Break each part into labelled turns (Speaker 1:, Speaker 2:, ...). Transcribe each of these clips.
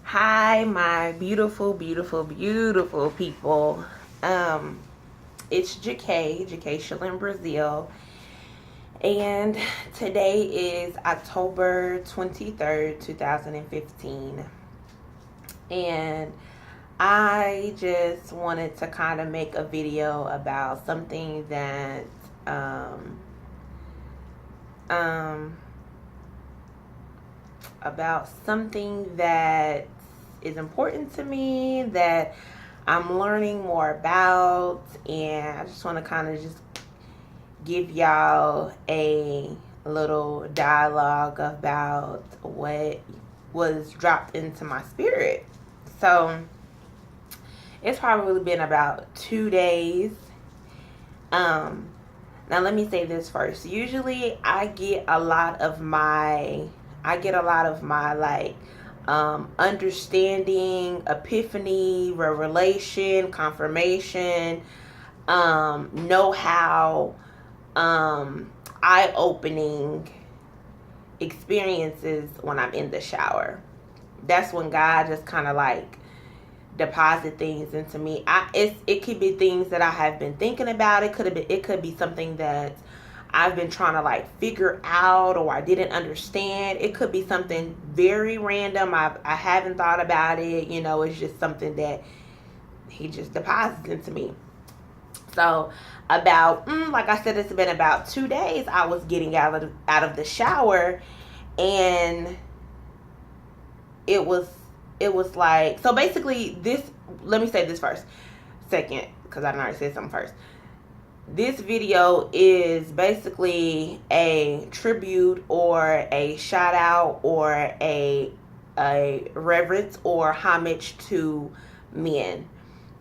Speaker 1: Hi, my beautiful, beautiful, beautiful people. It's JK Shilling Brazil, and today is October 23rd, 2015. And I just wanted to kind of make a video about something that, um, um, about something that is important to me that I'm learning more about, and I just want to kind of just give y'all a little dialogue about what was dropped into my spirit. So it's probably been about 2 days. Um, Now let me say this first. Usually I get a lot of my understanding, epiphany, revelation, confirmation, know-how, eye-opening experiences when I'm in the shower. That's when God just kind of deposit things into me. It could be things that I have been thinking about. It could be something that I've been trying to figure out, or I didn't understand. It could be something very random. I haven't thought about it. It's just something that he just deposits into me. So about like I said, it's been about 2 days. I was getting out of the shower, and it was like, so basically this, let me say this first, second, because I already said something first. This video is basically a tribute or a shout out or a reverence or homage to men.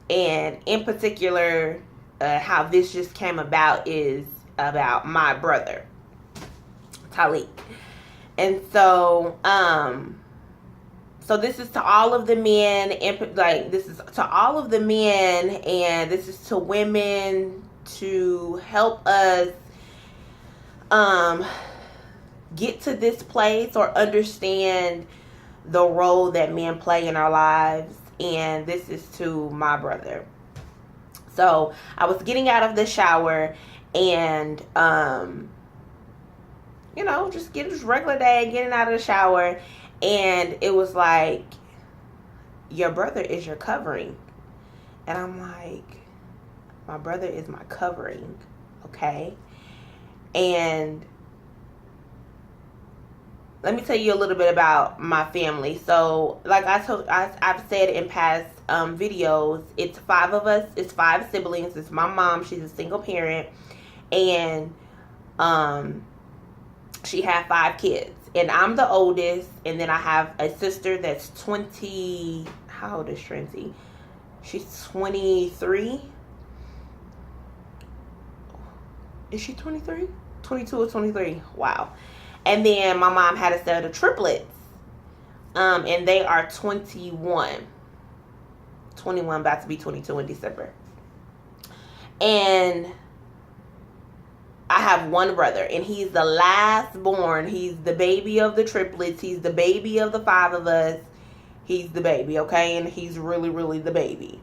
Speaker 1: And in particular, how this just came about is about my brother, Talik. And so, so this is to all of the men, this is to all of the men, and this is to women, to help us get to this place or understand the role that men play in our lives. And this is to my brother. So I was getting out of the shower, and just regular day, getting out of the shower, and it was like, your brother is your covering. And I'm like, my brother is my covering, okay? And let me tell you a little bit about my family. So, like I've said in past videos, it's 5 of us. It's 5 siblings. It's my mom. She's a single parent, and she had 5 kids. And I'm the oldest, and then I have a sister that's 20. How old is Trinity? She's 23. Is she 23? 22 or 23? Wow. And then my mom had a set of triplets. And they are 21. 21, about to be 22 in December. And I have one brother, and he's the last born. He's the baby of the triplets. He's the baby of the 5 of us. He's the baby, okay? And he's really, really the baby.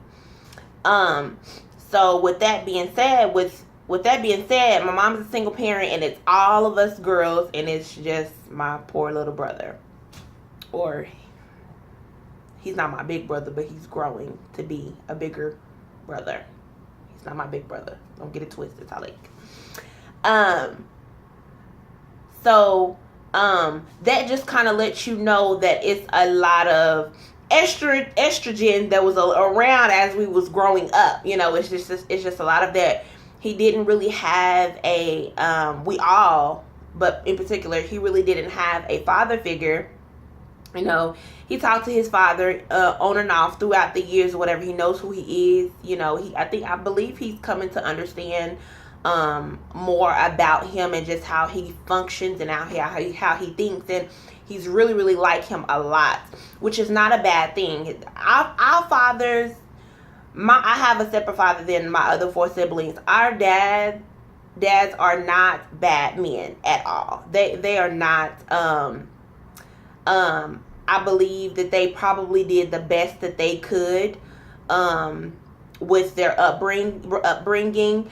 Speaker 1: So with that being said, my mom's a single parent, and it's all of us girls, and it's just my poor little brother. Or, he's not my big brother, but he's growing to be a bigger brother. He's not my big brother. Don't get it twisted, Talik. That just kind of lets you know that it's a lot of estrogen that was around as we was growing up. It's just a lot of that. He didn't really have but in particular, he really didn't have a father figure. He talked to his father on and off throughout the years or whatever. He knows who he is. I believe he's coming to understand more about him and just how he functions and how he thinks, and he's really, really like him a lot, which is not a bad thing. Our fathers, I have a separate father than my other 4 siblings. Our dads are not bad men at all. They are not I believe that they probably did the best that they could with their upbringing.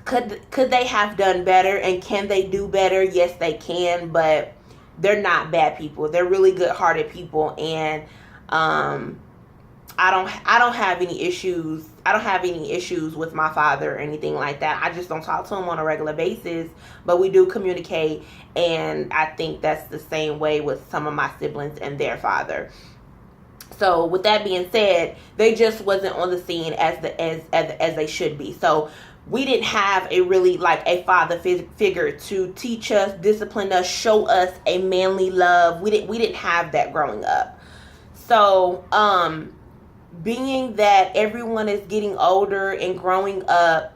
Speaker 1: Could they have done better, and can they do better? Yes, they can, but they're not bad people. They're really good-hearted people, and I don't have any issues. I don't have any issues with my father or anything like that. I just don't talk to him on a regular basis, but we do communicate, and I think that's the same way with some of my siblings and their father. So with that being said, they just wasn't on the scene as they should be. So we didn't have a really like a father figure to teach us, discipline us, show us a manly love. We didn't have that growing up. So being that everyone is getting older and growing up,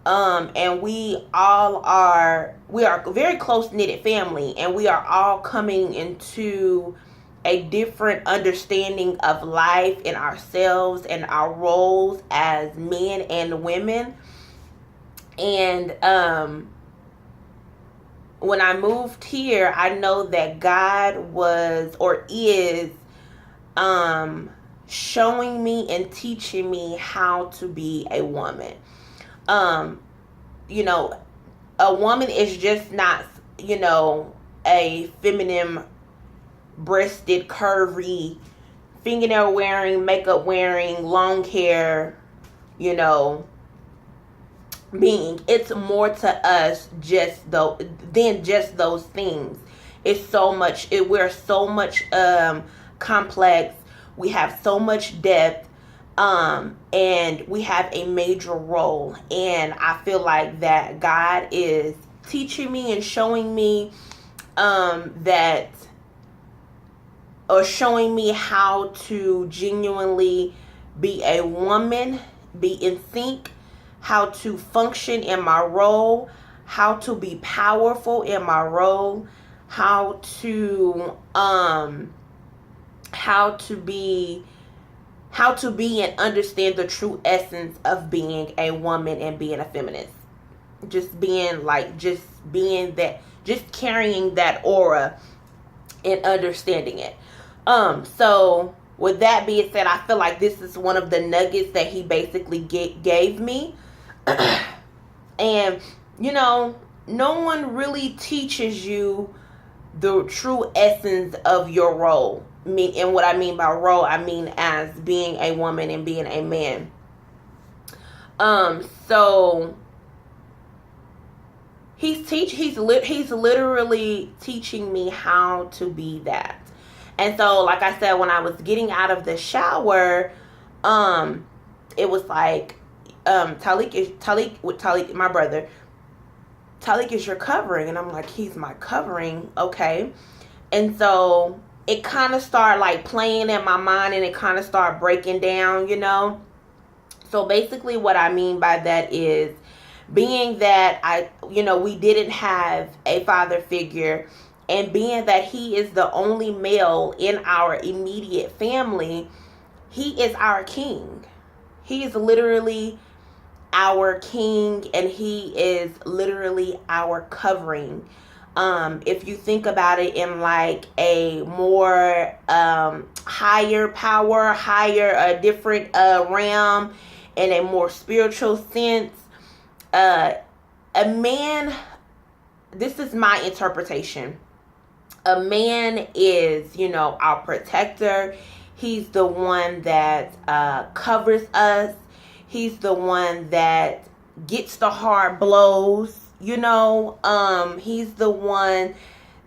Speaker 1: and we are a very close-knitted family, and we are all coming into a different understanding of life and ourselves and our roles as men and women. And when I moved here, I know that God was or is showing me and teaching me how to be a woman. You know, a woman is just not, you know, a feminine, breasted, curvy, fingernail wearing, makeup wearing, long hair, you know, being. It's more to us than just those things. It's so much. We're so much complex. We have so much depth, and we have a major role. And I feel like that God is teaching me and showing me that, or showing me how to genuinely be a woman, be in sync, how to function in my role, how to be powerful in my role, how to be and understand the true essence of being a woman and being a feminist. Just being that, just carrying that aura and understanding it. So with that being said, I feel like this is one of the nuggets that he basically gave me. And, you know, no one really teaches you the true essence of your role. And what I mean by role, I mean as being a woman and being a man. So he's literally teaching me how to be that. And so, like I said, when I was getting out of the shower, it was like, Talik, my brother, Talik is your covering. And I'm like, he's my covering. Okay. And so it kind of started like playing in my mind, and it kind of started breaking down, you know. So basically what I mean by that is, being that we didn't have a father figure, and being that he is the only male in our immediate family, he is our king. He is literally our king, and he is literally our covering. If you think about it in like a more higher power, a different realm, in a more spiritual sense, a man, this is my interpretation. A man is, you know, our protector. He's the one that covers us. He's the one that gets the hard blows, you know. He's the one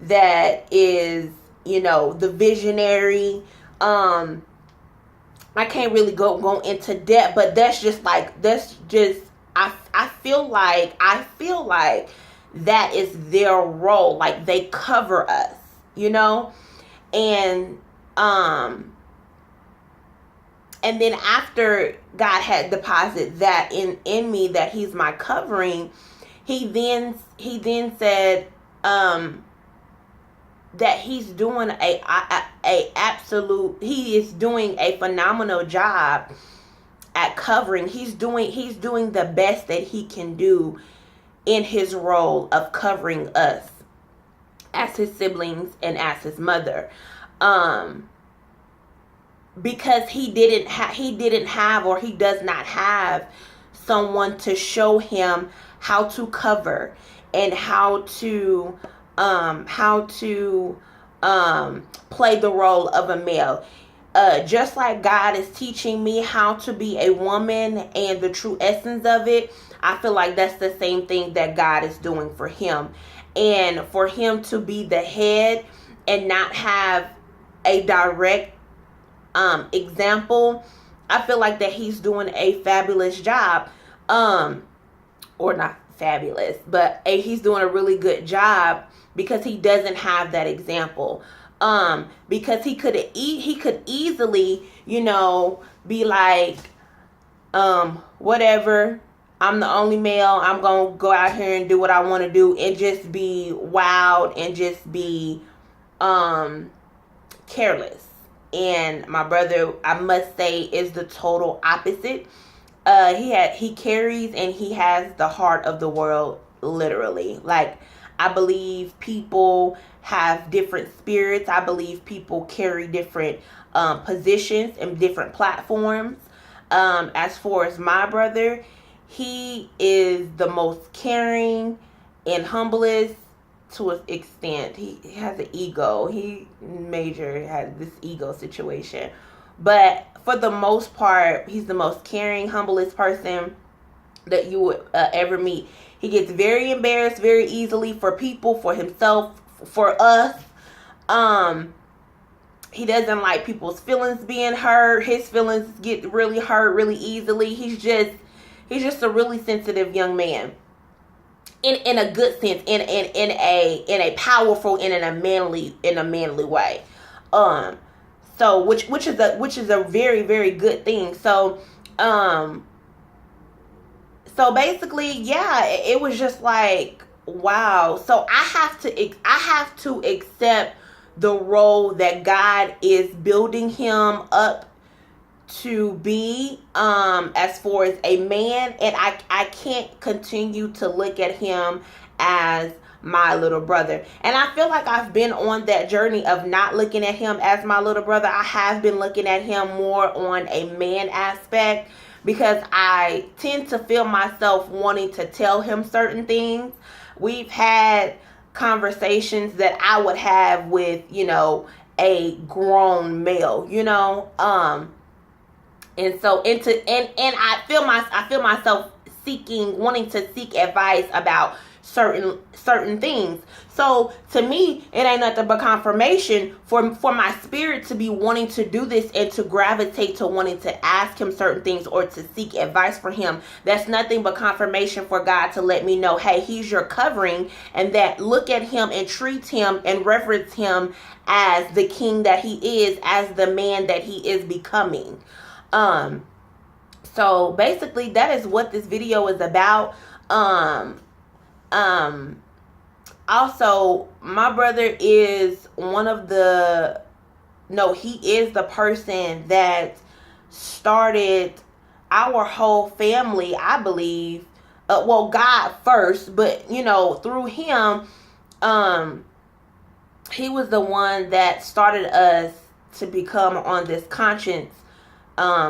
Speaker 1: that is, you know, the visionary. I can't really go into depth, but I feel like that is their role. Like, they cover us, you know. And then after God had deposited that in me, that he's my covering, he then said that he's doing he is doing a phenomenal job at covering. He's doing the best that he can do in his role of covering us. as his siblings and as his mother. Because he didn't have, or he does not have someone to show him how to cover and how to play the role of a male. Just like God is teaching me how to be a woman and the true essence of it, I feel like that's the same thing that God is doing for him. And for him to be the head and not have a direct example, I feel like that he's doing a fabulous job. Or not fabulous, but he's doing a really good job because he doesn't have that example. Because he could easily, be like, whatever, I'm the only male, I'm gonna go out here and do what I want to do, and just be wild and just be careless. And my brother, I must say, is the total opposite. He carries and he has the heart of the world, literally. Like, I believe people have different spirits. I believe people carry different positions and different platforms. As far as my brother, he is the most caring and humblest to an extent. He has an ego. He has this ego situation. But for the most part, he's the most caring, humblest person that you would ever meet. He gets very embarrassed very easily for people, for himself, for us. He doesn't like people's feelings being hurt. His feelings get really hurt really easily. He's just a really sensitive young man. In a good sense, in a powerful and in a manly way. So which is a very, very good thing. So basically, yeah, it was just like, wow. So I have to accept the role that God is building him up to be, as far as a man, and I can't continue to look at him as my little brother. And I feel like I've been on that journey of not looking at him as my little brother. I have been looking at him more on a man aspect, because I tend to feel myself wanting to tell him certain things. We've had conversations that I would have with, a grown male, and so and I feel myself wanting to seek advice about certain things. So to me, it ain't nothing but confirmation for my spirit to be wanting to do this and to gravitate to wanting to ask him certain things or to seek advice for him. That's nothing but confirmation for God to let me know, hey, he's your covering, and that look at him and treat him and reverence him as the king that he is, as the man that he is becoming. So basically that is what this video is about. Also, my brother is he is the person that started our whole family, I believe. God first, but through him, he was the one that started us to become on this conscience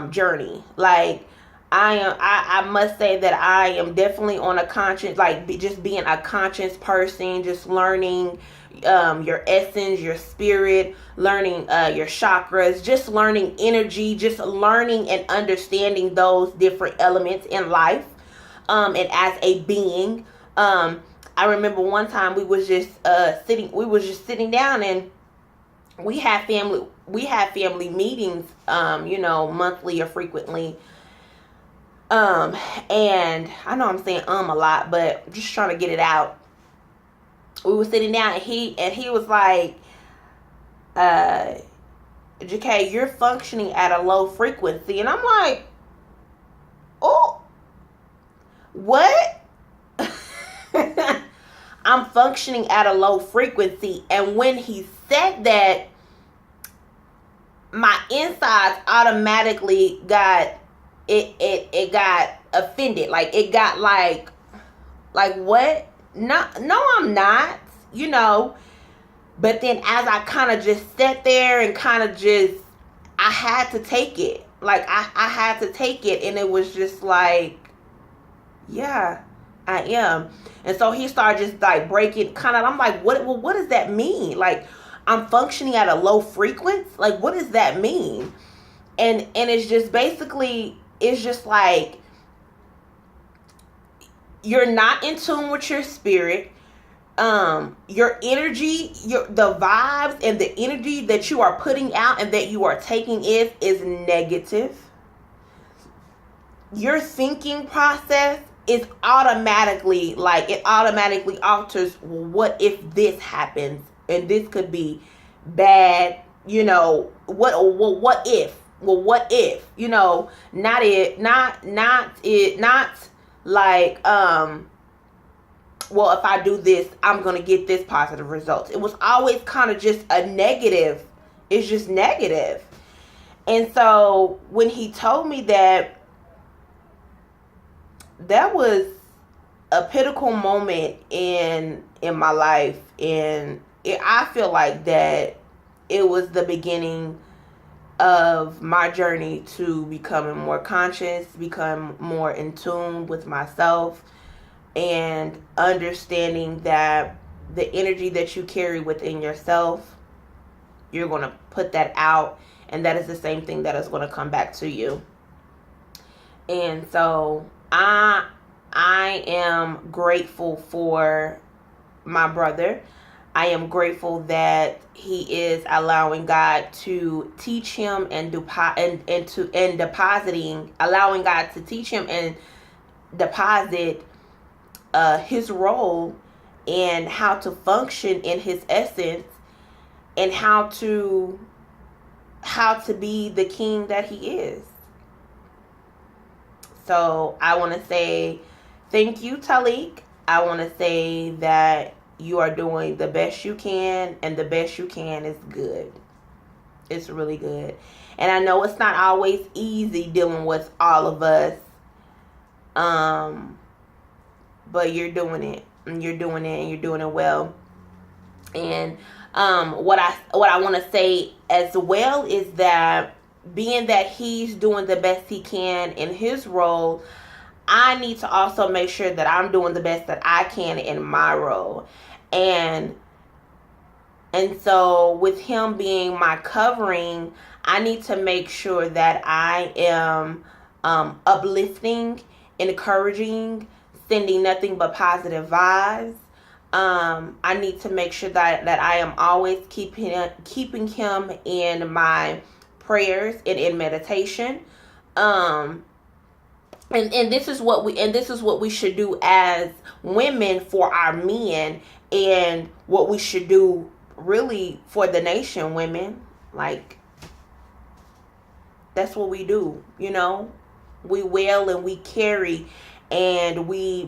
Speaker 1: journey. Like, I must say that I am definitely on a conscience, like just being a conscious person, just learning your essence, your spirit, learning your chakras, just learning energy, just learning and understanding those different elements in life. And as a being, I remember one time we was just sitting down, and we have family meetings, monthly or frequently. And I know I'm saying a lot, but I'm just trying to get it out. We were sitting down, and he was like, JK, you're functioning at a low frequency. And I'm like, oh, what? I'm functioning at a low frequency. And when he said that, my insides automatically got it got offended. Like, it got like what? No, I'm not. But then as I kind of just sat there and kind of just, I had to take it. Like, I had to take it. And it was just like, yeah, I am. And so he started just like breaking kind of, I'm like, what does that mean? Like, I'm functioning at a low frequency. Like, what does that mean? And it's just basically, it's just like, you're not in tune with your spirit. Your energy, the vibes and the energy that you are putting out and that you are taking is negative. Your thinking process is automatically, like, it automatically alters, what if this happens? And this could be bad, you know, what if? Well, what if? You know, not like, well, if I do this, I'm going to get this positive results. It was always kind of just a negative. It's just negative. And so when he told me that, that was a pinnacle moment in my life. And I feel like that it was the beginning of my journey to becoming more conscious, become more in tune with myself, and understanding that the energy that you carry within yourself, you're going to put that out, and that is the same thing that is going to come back to you. And so I am grateful for my brother. I am grateful that he is allowing God to teach him and depositing, allowing God to teach him and deposit his role and how to function in his essence, and how to be the king that he is. So I want to say thank you, Talik. I want to say that you are doing the best you can, and the best you can is good. It's really good. And I know it's not always easy dealing with all of us. But you're doing it. And you're doing it, and you're doing it well. And what I want to say as well is that, being that he's doing the best he can in his role, I need to also make sure that I'm doing the best that I can in my role. And so with him being my covering, I need to make sure that I am uplifting, encouraging, sending nothing but positive vibes. I need to make sure that I am always keeping him in my prayers and in meditation. And this is what we should do as women for our men, and what we should do really for the nation, women. Like, that's what we do, you know. We wail and we carry, and we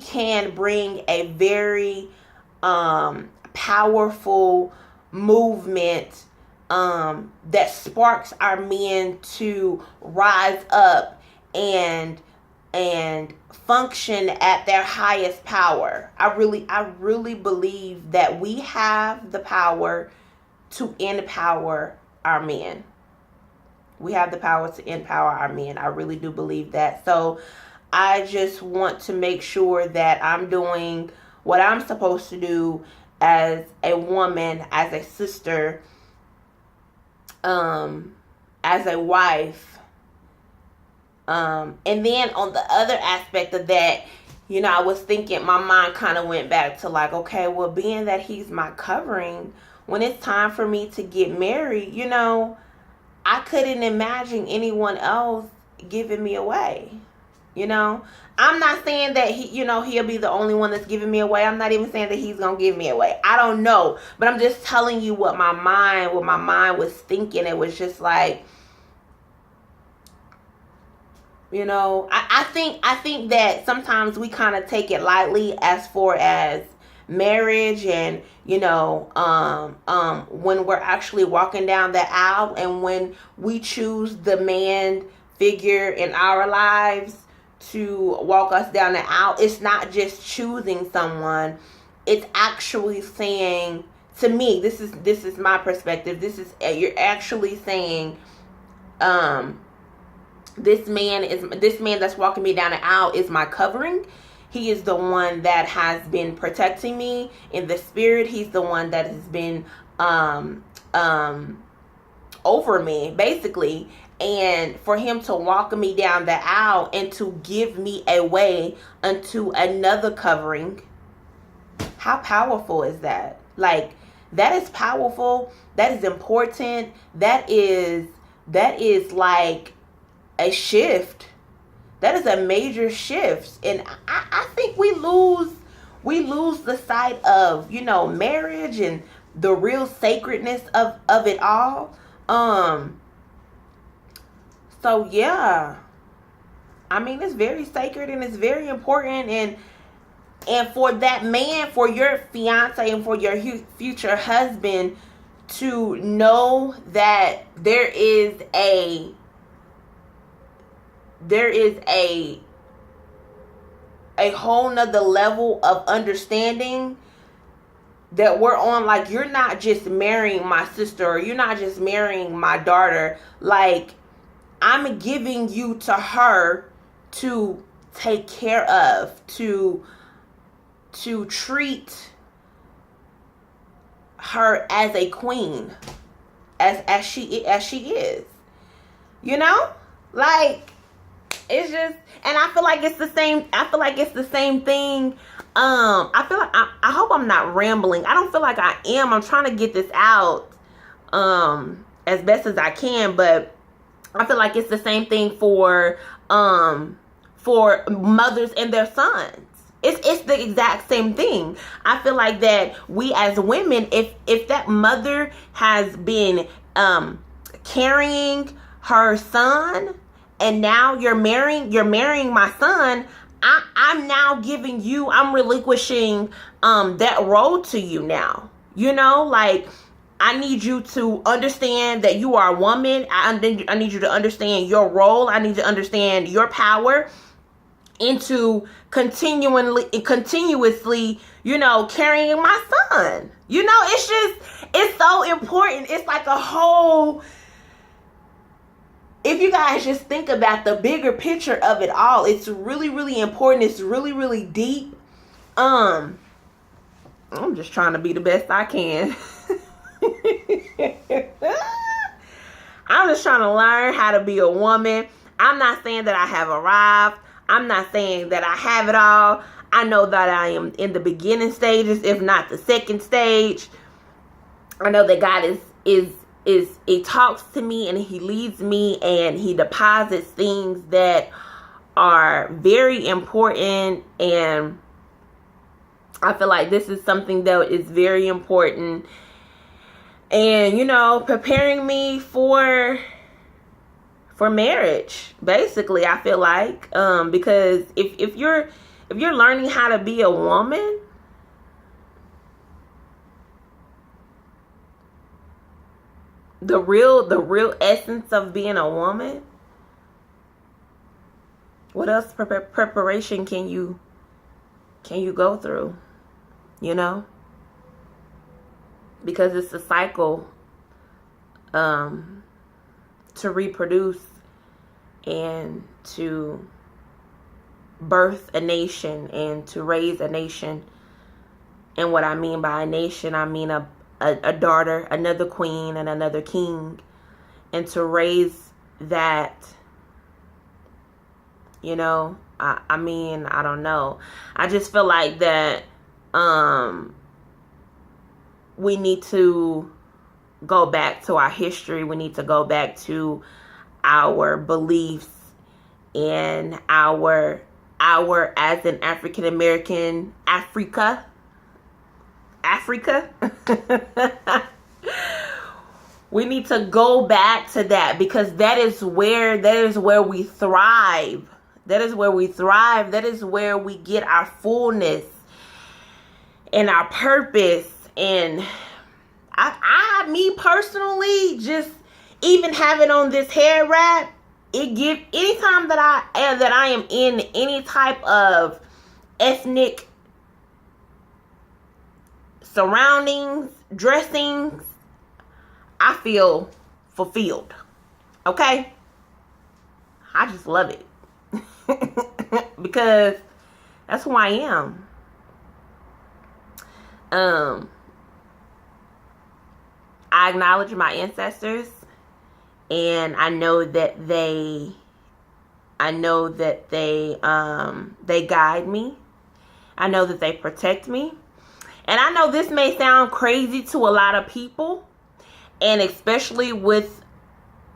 Speaker 1: can bring a very powerful movement that sparks our men to rise up and function at their highest power. I really believe that we have the power to empower our men. We have the power to empower our men. I really do believe that. So I just want to make sure that I'm doing what I'm supposed to do as a woman, as a sister, as a wife. And then on the other aspect of that, you know, I was thinking, my mind kind of went back to like, okay, well, being that he's my covering, when it's time for me to get married, you know, I couldn't imagine anyone else giving me away. You know, I'm not saying that he'll be the only one that's giving me away. I'm not even saying that he's going to give me away. I don't know. But I'm just telling you what my mind was thinking. It was just like, you know, I think that sometimes we kind of take it lightly as far as marriage, and you know, when we're actually walking down the aisle, and when we choose the man figure in our lives to walk us down the aisle, it's not just choosing someone, it's actually saying to me, this is my perspective. This is, you're actually saying, this man that's walking me down the aisle is my covering. He is the one that has been protecting me in the spirit. He's the one that has been over me, basically. And for him to walk me down the aisle and to give me a way unto another covering, how powerful is that? Like, that is powerful. That is important. That is like a shift. That is a major shift. And I think we lose the sight of, marriage and the real sacredness of it all. So yeah, I mean, it's very sacred and it's very important, and for that man, for your fiance and for your future husband to know that there is a whole nother level of understanding that we're on. Like, you're not just marrying my sister, or you're not just marrying my daughter. Like, I'm giving you to her to take care of, to treat her as a queen, as she is. Like, it's just, and I feel like it's the same. Thing. I hope I'm not rambling. I don't feel like I am. I'm trying to get this out as best as I can, but I feel like it's the same thing for mothers and their sons. It's the exact same thing. I feel like that we as women, if that mother has been carrying her son, and now you're marrying my son, I'm now I'm relinquishing that role to you now. Like, I need you to understand that you are a woman. I need you to understand your role. I need you to understand your power into continuously, carrying my son. It's so important. It's like a whole, if you guys just think about the bigger picture of it all, it's really, really important. It's really, really deep. I'm just trying to be the best I can. I'm just trying to learn how to be a woman. I'm not saying that I have arrived. I'm not saying that I have it all. I know that I am in the beginning stages, if not the second stage. I know that God he talks to me and he leads me and he deposits things that are very important, and I feel like this is something that is very important. And, preparing me for marriage, basically, I feel like, because if you're learning how to be a woman, the real essence of being a woman, what else preparation can you go through, because it's a cycle to reproduce and to birth a nation and to raise a nation. And what I mean by a nation, I mean a daughter, another queen, and another king. And to raise that, I don't know. I just feel like that we need to go back to our history. We need to go back to our beliefs and our as an African American, Africa. We need to go back to that, because that is where we thrive. That is where we thrive. That is where we get our fullness and our purpose. And me personally, just even having on this hair wrap, anytime that I am in any type of ethnic surroundings, dressings, I feel fulfilled. Okay? I just love it. Because that's who I am. I acknowledge my ancestors, and I know that they guide me. I know that they protect me. And I know this may sound crazy to a lot of people, and especially with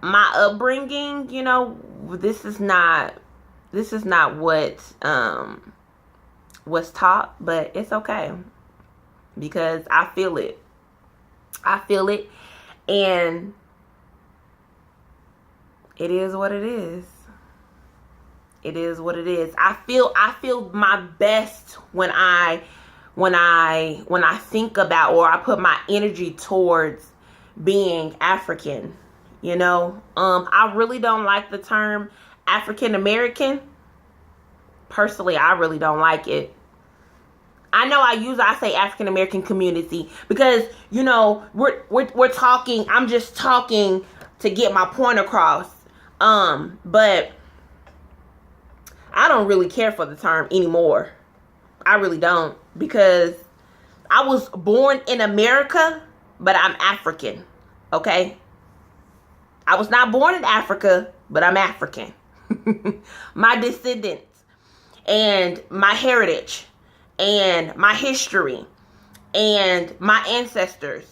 Speaker 1: my upbringing, you know, this is not what was taught, but it's okay, because I feel it. I feel it, and it is what it is. It is what it is. I feel my best when I think about, or I put my energy towards being African. You know, I really don't like the term African American. Personally, I really don't like it. I know I say African American community because, you know, we're talking. I'm just talking to get my point across. But I don't really care for the term anymore. I really don't, because I was born in America, but I'm African. Okay? I was not born in Africa, but I'm African. My descendants and my heritage and my history and my ancestors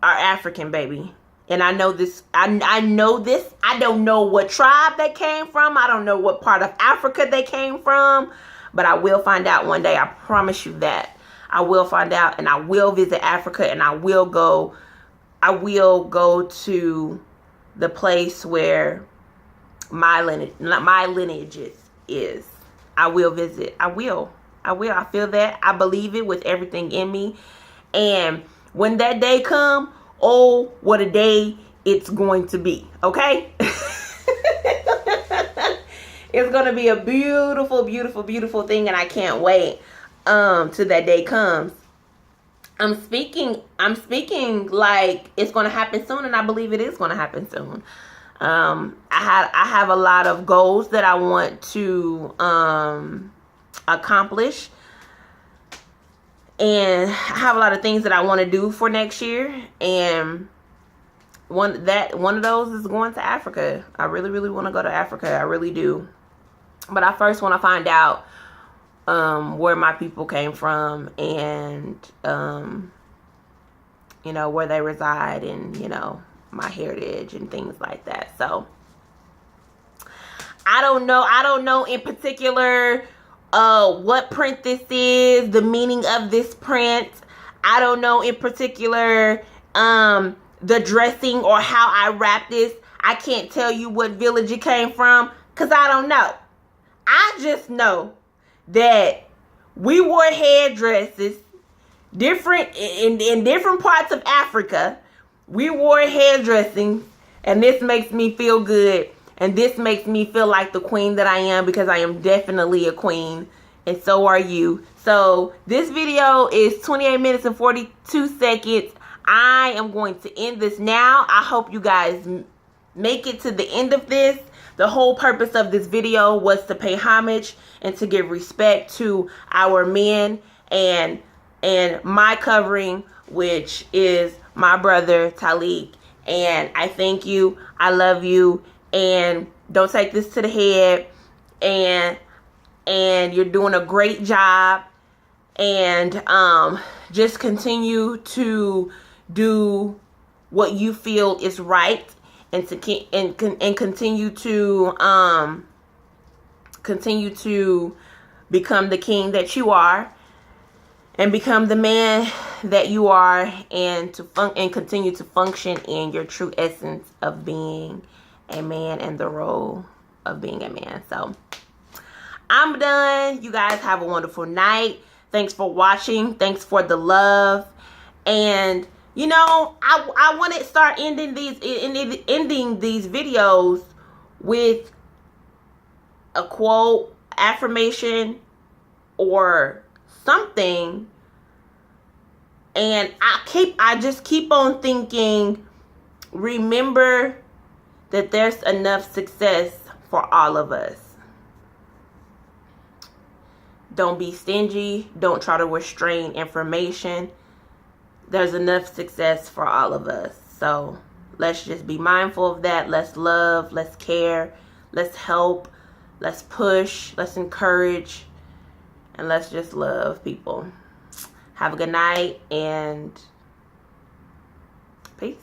Speaker 1: are African, baby. And I know this. I know this. I don't know what tribe they came from. I don't know what part of Africa they came from. But I will find out one day. I promise you that. I will find out, and I will visit Africa, and I will go to the place where my lineage is. I will visit. I will. I feel that. I believe it with everything in me. And when that day comes, oh, what a day it's going to be. Okay? It's going to be a beautiful, beautiful, beautiful thing, and I can't wait till that day comes. I'm speaking like it's going to happen soon, and I believe it is going to happen soon. I have a lot of goals that I want to accomplish, and I have a lot of things that I want to do for next year, and one of those is going to Africa. I really, really want to go to Africa. I really do. But I first want to find out where my people came from, and you know, where they reside, and, you know, my heritage and things like that. So I don't know in particular what print this is, the meaning of this print. I don't know in particular the dressing or how I wrap this. I can't tell you what village it came from, because I don't know. I just know that we wore headdresses different in different parts of Africa. We wore hairdressing, and this makes me feel good, and this makes me feel like the queen that I am, because I am definitely a queen, and so are you. So this video is 28 minutes and 42 seconds. I am going to end this now. I hope you guys make it to the end of this. The whole purpose of this video was to pay homage and to give respect to our men and my covering, which is my brother Talik. And I thank you. I love you. And don't take this to the head. And you're doing a great job. And just continue to do what you feel is right. And continue to become the king that you are, and become the man that you are, and continue to function in your true essence of being a man and the role of being a man. So I'm done. You guys have a wonderful night. Thanks for watching. Thanks for the love. And you know, I want to start ending these videos with a quote, affirmation, or something And I just keep on thinking, remember that there's enough success for all of us. Don't be stingy. Don't try to restrain information. There's enough success for all of us. So let's just be mindful of that. Let's love. Let's care. Let's help. Let's push. Let's encourage. And let's just love people. Have a good night and peace.